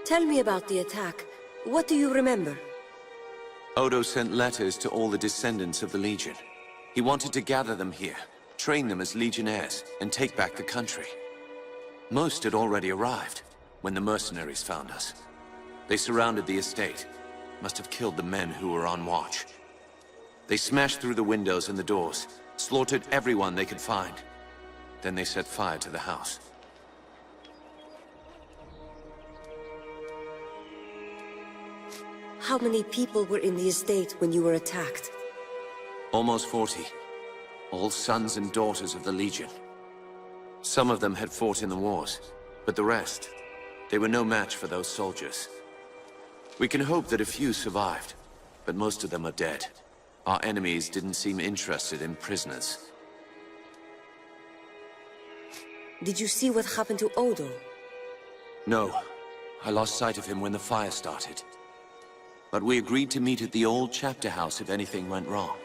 Tell me about the attack. What do you remember? Odo sent letters to all the descendants of the Legion. He wanted to gather them here, train them as Legionnaires, and take back the country. Most had already arrived when the mercenaries found us. They surrounded the estate. Must have killed the men who were on watch. They smashed through the windows and the doors, slaughtered everyone they could find. Then they set fire to the house. How many people were in the estate when you were attacked? Almost 40. All sons and daughters of the Legion. Some of them had fought in the wars, but the rest, they were no match for those soldiers. We can hope that a few survived, but most of them are dead. Our enemies didn't seem interested in prisoners. Did you see what happened to Odo? No. I lost sight of him when the fire started. But we agreed to meet at the old chapter house if anything went wrong.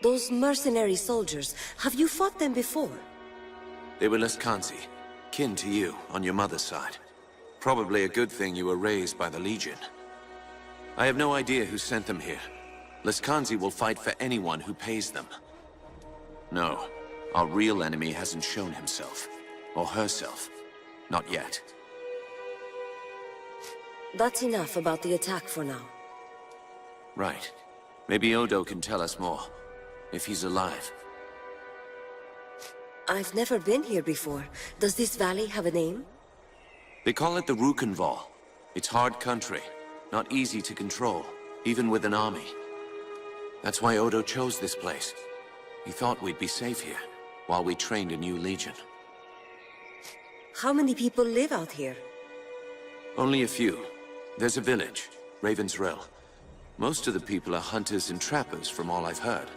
Those mercenary soldiers, have you fought them before? They were Leskanzi, kin to you, on your mother's side. Probably a good thing you were raised by the Legion. I have no idea who sent them here. Leskanzi will fight for anyone who pays them. No, our real enemy hasn't shown himself. Or herself. Not yet. That's enough about the attack for now. Right. Maybe Odo can tell us more. If he's alive. I've never been here before. Does this valley have a name? They call it the Rukenval. It's hard country. Not easy to control, even with an army. That's why Odo chose this place. He thought we'd be safe here, while we trained a new legion. How many people live out here? Only a few. There's a village, Raven's Rill. Most of the people are hunters and trappers, from all I've heard.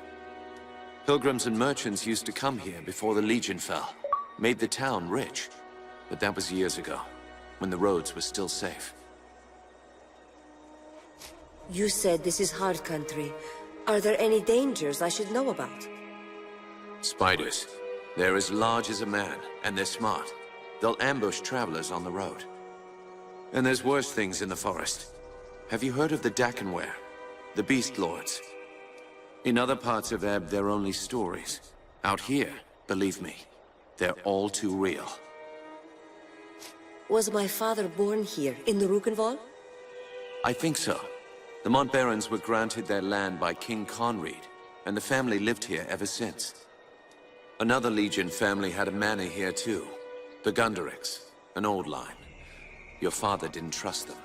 Pilgrims and merchants used to come here before the Legion fell. Made the town rich. But that was years ago, when the roads were still safe. You said this is hard country. Are there any dangers I should know about? Spiders. They're as large as a man, and they're smart. They'll ambush travelers on the road. And there's worse things in the forest. Have you heard of the Dakenware? The Beast Lords? In other parts of Ebb, they're only stories. Out here, believe me, they're all too real. Was my father born here, in the Rukenval? I think so. The Montbarons were granted their land by King Conread, and the family lived here ever since. Another Legion family had a manor here too. The Gunderics, an old line. Your father didn't trust them.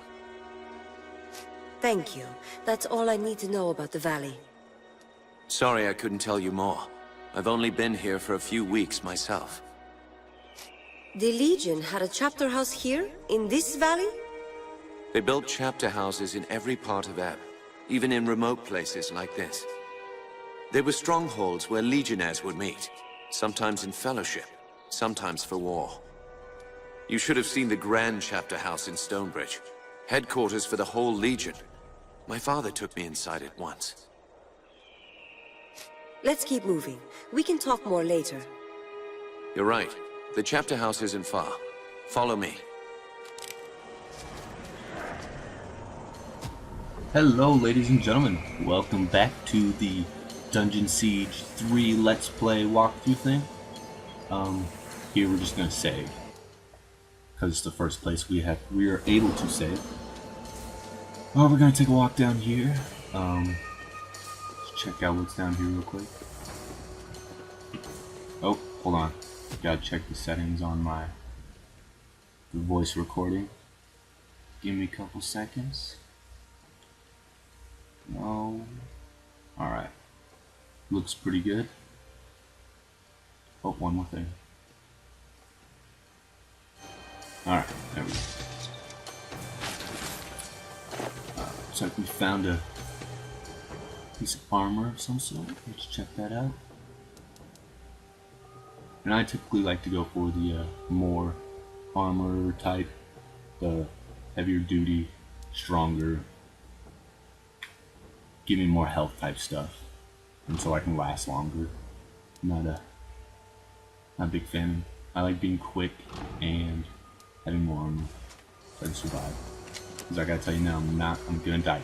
Thank you. That's all I need to know about the valley. Sorry I couldn't tell you more. I've only been here for a few weeks myself. The Legion had a chapter house here, in this valley? They built chapter houses in every part of Ebb, even in remote places like this. They were strongholds where Legionnaires would meet, sometimes in fellowship, sometimes for war. You should have seen the grand chapter house in Stonebridge, headquarters for the whole Legion. My father took me inside it once. Let's keep moving. We can talk more later. You're right. The chapter house isn't far. Follow me. Hello, ladies and gentlemen. Welcome back to the Dungeon Siege 3 Let's Play walkthrough thing. Here we're just gonna save, because it's the first place we are able to save. Well, we're gonna take a walk down here. Let's check out what's down here real quick. Oh, hold on. Gotta check the settings on the voice recording. Give me a couple seconds. No. Alright. Looks pretty good. Oh, one more thing. Alright, there we go. Looks like we found a piece of armor of some sort. Let's check that out. And I typically like to go for the more armor type, the heavier duty, stronger, give me more health type stuff, and so I can last longer. Not a big fan. I like being quick and having more armor. Try to survive. Because I gotta tell you now, I'm gonna die.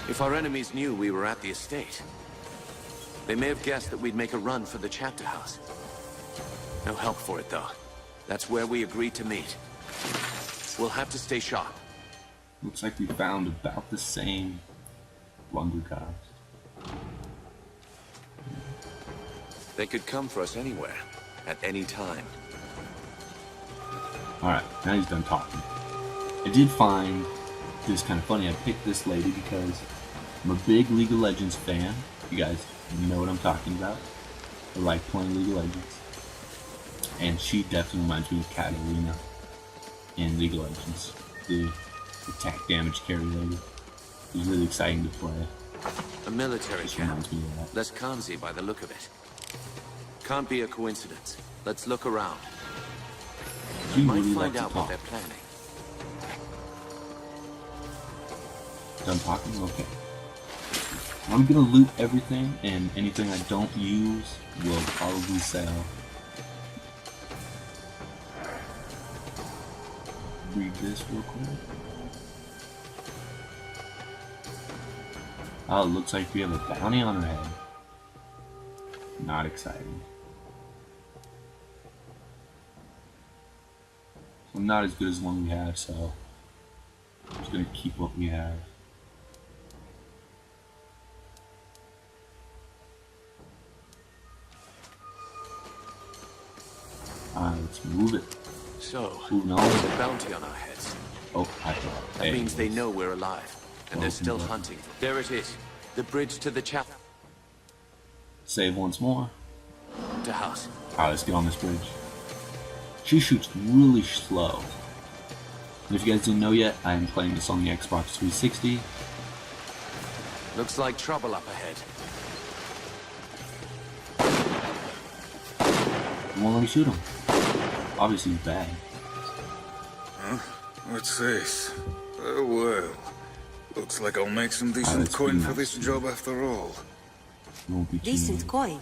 If our enemies knew we were at the estate, they may have guessed that we'd make a run for the chapter house. No help for it, though. That's where we agreed to meet. We'll have to stay sharp. Looks like we found about the same blunder guys. They could come for us anywhere, at any time. Alright, now he's done talking. I did find this kind of funny. I picked this lady because I'm a big League of Legends fan. You guys know what I'm talking about. I like playing League of Legends. And she definitely reminds me of Catalina in League of Legends. The attack damage carry lady. It was really exciting to play. A military Just camp. reminds me of that. Less Kanzi by the look of it. Can't be a coincidence. Let's look around. She We might really find likes to out what talk. they're planning. Done talking? Okay. I'm gonna loot everything, and anything I don't use will probably sell. Read this real quick. Oh, it looks like we have a bounty on our head. Not exciting. Well, not as good as the one we had, so I'm just gonna keep what we have. Alright, let's move it. So, Moving on. there's a bounty on our heads. Oh, I thought. That means they know we're alive, and they're still Welcome back. hunting. There it is. The bridge to the chapter Save once more. house. Alright, let's get on this bridge. She shoots really slow. And if you guys didn't know yet, I am playing this on the Xbox 360. Looks like trouble up ahead. Won't let me shoot him. Obviously he's bad. Huh? What's this? Oh well. Looks like I'll make some decent let's coin be for nice this to you. job after all. It won't be too Decent many. coin?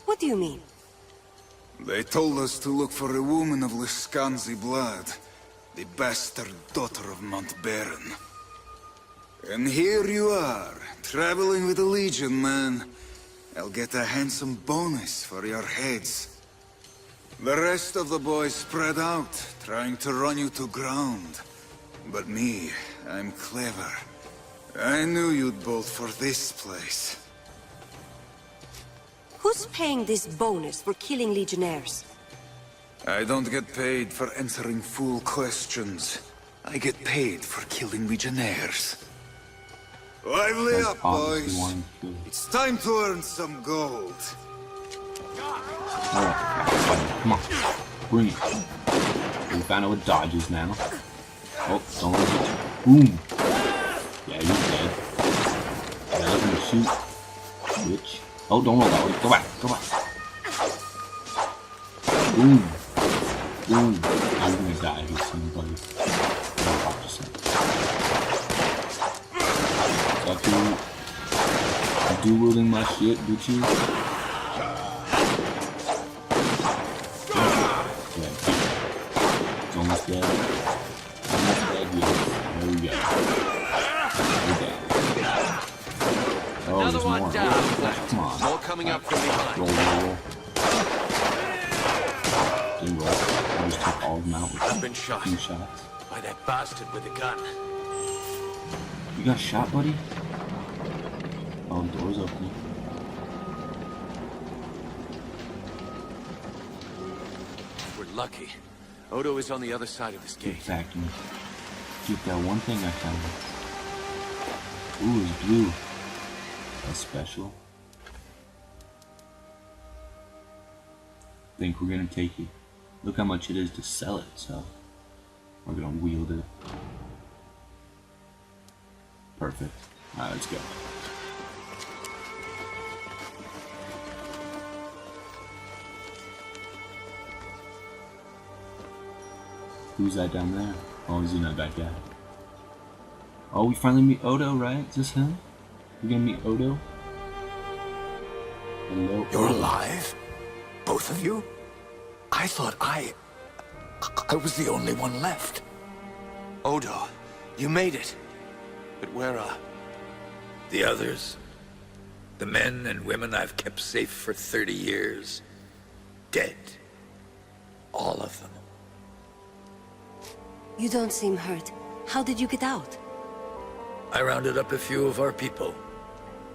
What do you mean? They told us to look for a woman of Liskanzi blood, the bastard daughter of Mount Baron. And here you are, traveling with the Legion, man. I'll get a handsome bonus for your heads. The rest of the boys spread out, trying to run you to ground. But me, I'm clever. I knew you'd bolt for this place. Who's paying this bonus for killing Legionnaires? I don't get paid for answering fool questions. I get paid for killing Legionnaires. Lively That's up, obviously boys. wanting to. It's time to earn some gold. Alright, come on. Bring it. We found out what dodges now. Oh, don't let me. Boom! Yeah, he's dead. Yeah, let me shoot. Bitch. Oh, don't roll that way. Go back. Go back. Boom. Boom. I'm gonna die here soon, buddy. Don't talk to yourself. Suck you. You do-wielding my shit, bitch you. It's almost dead. Almost dead, yes. There we go. We're dead. Oh, Another there's one more. down. Come on. More coming up from behind. Roll, roll, roll. Didn't roll. I just took all of them out with I've been shot 2 shots. by that bastard with a gun. You got shot, buddy? Oh, the door's open. We're lucky. Odo is on the other side of this Get gate. back to me. Get that one thing I found. Ooh, it's blue. That's special. Think we're gonna take it. Look how much it is to sell it, so we're gonna wield it. Perfect. Alright, let's go. Who's that down there? Oh, he's not that guy. Oh, we finally meet Odo, right? Is this him? We're gonna meet Odo? Hello. You're Odo. alive? Both of you? I thought I was the only one left. Odo, you made it. But where are... The others? The men and women I've kept safe for 30 years? Dead. All of them. You don't seem hurt. How did you get out? I rounded up a few of our people.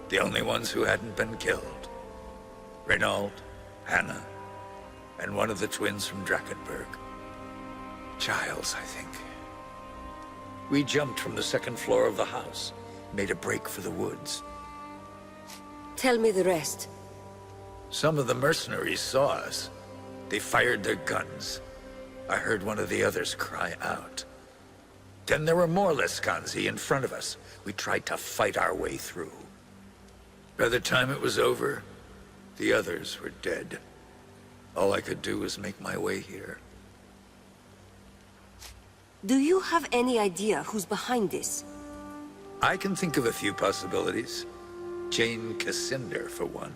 The only ones who hadn't been killed. Renaud, Hannah, and one of the twins from Drakenberg. Giles, I think. We jumped from the second floor of the house, made a break for the woods. Tell me the rest. Some of the mercenaries saw us. They fired their guns. I heard one of the others cry out. Then there were more Lescanzi in front of us. We tried to fight our way through. By the time it was over, the others were dead. All I could do was make my way here. Do you have any idea who's behind this? I can think of a few possibilities. Jane Cassinder, for one.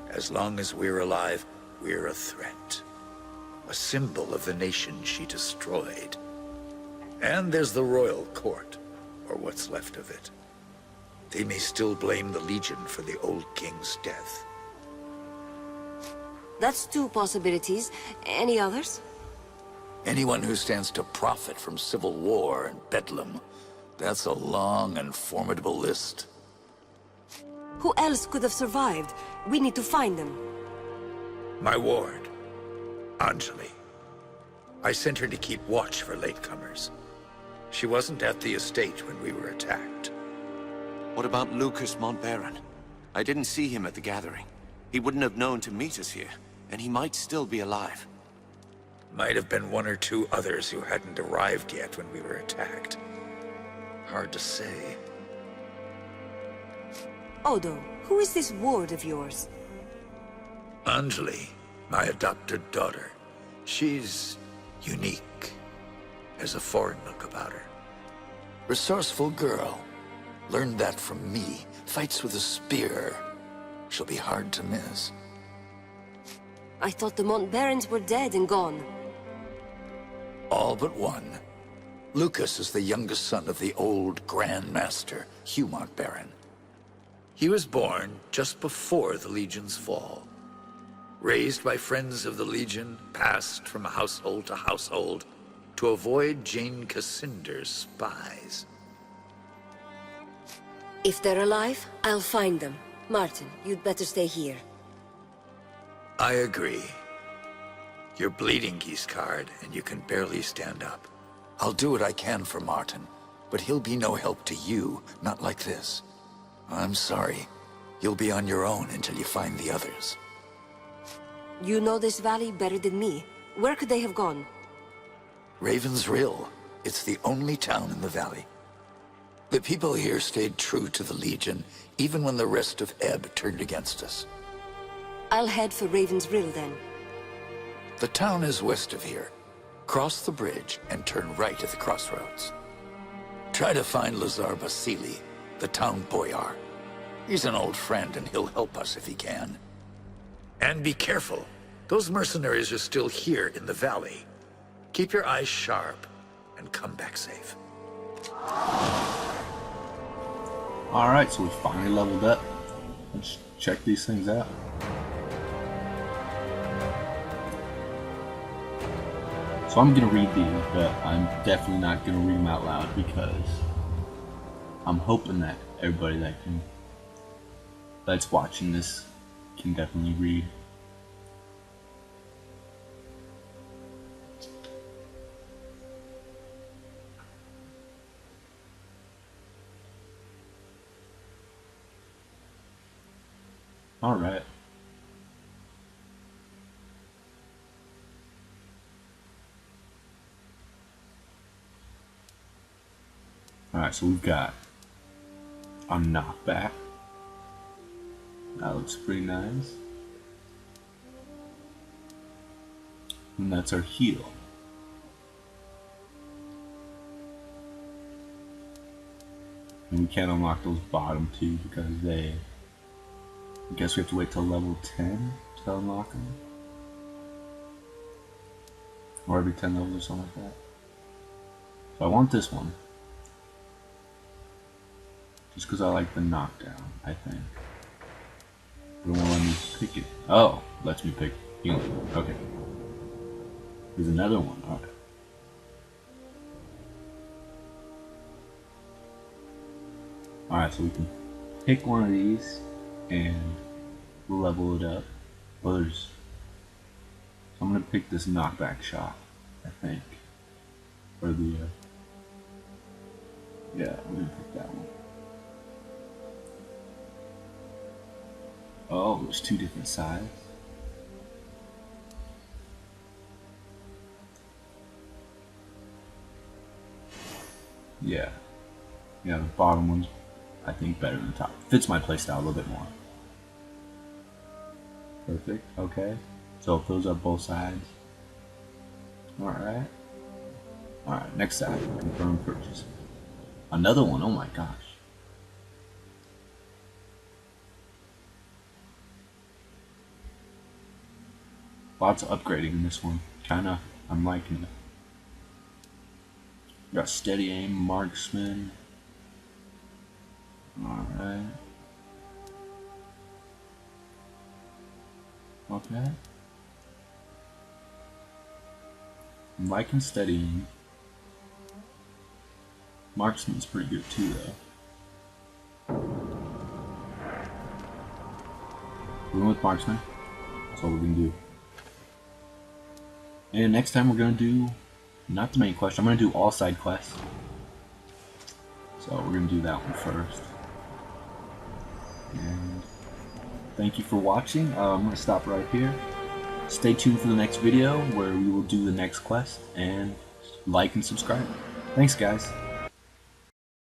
As long as we're alive, we're a threat. A symbol of the nation she destroyed. And there's the royal court, or what's left of it. They may still blame the Legion for the old king's death. That's two possibilities. Any others? Anyone who stands to profit from civil war and bedlam. That's a long and formidable list. Who else could have survived? We need to find them. My ward, Anjali. I sent her to keep watch for latecomers. She wasn't at the estate when we were attacked. What about Lucas Montbaron? I didn't see him at the gathering. He wouldn't have known to meet us here, and he might still be alive. Might have been one or two others who hadn't arrived yet when we were attacked. Hard to say. Odo, who is this ward of yours? Anjali, my adopted daughter. She's unique. Has a foreign look about her. Resourceful girl. Learned that from me. Fights with a spear. She'll be hard to miss. I thought the Montbarons were dead and gone. All but one. Lucas is the youngest son of the old Grand Master, Hugh Montbaron. He was born just before the Legion's fall. Raised by friends of the Legion, passed from household to household to avoid Jane Cassinder's spies. If they're alive, I'll find them. Martin, you'd better stay here. I agree. You're bleeding, Giscard, and you can barely stand up. I'll do what I can for Martin, but he'll be no help to you, not like this. I'm sorry. You'll be on your own until you find the others. You know this valley better than me. Where could they have gone? Raven's Rill. It's the only town in the valley. The people here stayed true to the Legion, even when the rest of Ebb turned against us. I'll head for Raven's Rill then. The town is west of here. Cross the bridge and turn right at the crossroads. Try to find Lazar Basili, the town boyar. He's an old friend and he'll help us if he can. And be careful. Those mercenaries are still here in the valley. Keep your eyes sharp and come back safe. Alright, so we finally leveled up. Let's check these things out. So I'm going to read these, but I'm definitely not going to read them out loud because I'm hoping that everybody that's watching this can definitely read. Alright. Alright, so we've got a knockback. That looks pretty nice. And that's our heal. And we can't unlock those bottom two because they I guess we have to wait till level 10 to unlock them. Or every 10 levels or something like that. So I want this one. Just because I like the knockdown, I think. It won't let me pick it. Oh, lets me pick healing. Okay. There's another one. Alright. Alright, so we can pick one of these and level it up. Well, there's... So I'm going to pick this knockback shot, I think. Or the... yeah, I'm going to pick that one. Oh, there's two different sides. Yeah. Yeah, the bottom one's, I think, better than the top. Fits my playstyle a little bit more. Perfect, okay. So it fills up both sides. Alright. Alright, next side. Confirm purchase. Another one, oh my gosh. Lots of upgrading in this one. Kinda, I'm liking it. Got steady aim, marksman. Alright. Okay. I'm liking steady aim. Marksman's pretty good too, though. We're going with marksman. That's all we're gonna do. And next time we're gonna do not the main quest. I'm gonna do all side quests. So we're gonna do that one first. And thank you for watching. I'm gonna stop right here. Stay tuned for the next video where we will do the next quest, and like and subscribe. Thanks, guys.